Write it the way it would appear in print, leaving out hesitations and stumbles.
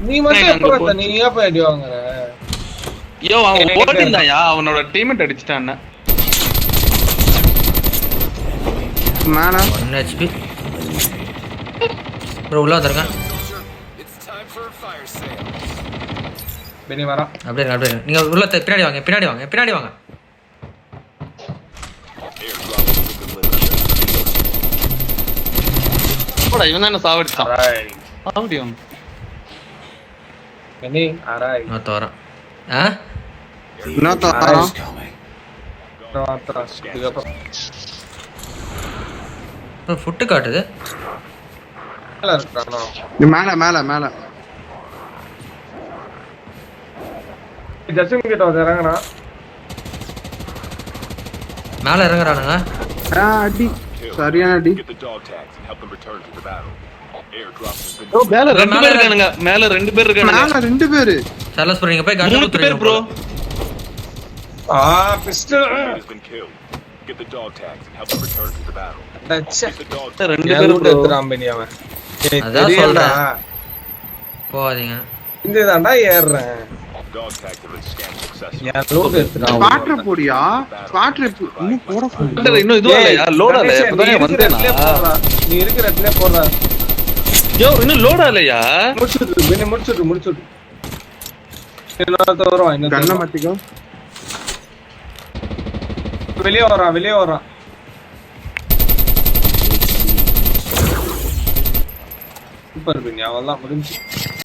நீ மட்டும் எப்ப நீ ஏன் போய் அடி வாங்குற? ஐயோ அவன் ஓடிந்தாயா, அவனோட டீம்மேட் அடிச்சிட்டான். மேல 1 HP ப்ரோ உள்ள வந்திருக்கேன். பெனி வரா. அப்படியே நீங்க உள்ள பின்னாடி வாங்க, பின்னாடி வாங்க. போடா, இவன் தான சாவடிச்சான். சாவடியும். பெனி ஆராய். நான் தோறேன். இன்னொருத்த வரான். ஃபுட்டு காட்டுது. மேல ஜஸ்டின் கிட்ட வந்து இறங்குனா. மேல இறங்குறானுங்க. அடி சரியான அடி. மேல ரெண்டு பேர் இருக்கானுங்க. மேல ரெண்டு பேர். சர்லஸ் ப்ரோ நீங்க போய் கன் குத்துறீங்க ப்ரோ. பிஸ்டல். ரெண்டு பேர் எடுத்துறான் பெனி அவன். அதான் சொல்றேன். போகாதீங்க. இந்த தான்டா ஏறறேன். ஸ்பாட்டர் போடியா? ஸ்பாட்டர் இன்னும் போட சொல்ல. இன்னும் இதுவா இல்லையா? லோட் ஆகல. இப்போதான் வந்தேனா. நீ இருக்கிற இடத்துல போறடா. யோ இன்னும் லோட் ஆகலையா? முடிச்சுட்டு. இன்னொருத்த வருவான். இன்னொரு கண்ணை மாத்திக்கோ. வெளியே வரான். சூப்பர் பெனி, அவெல்லாம் முடிஞ்சு.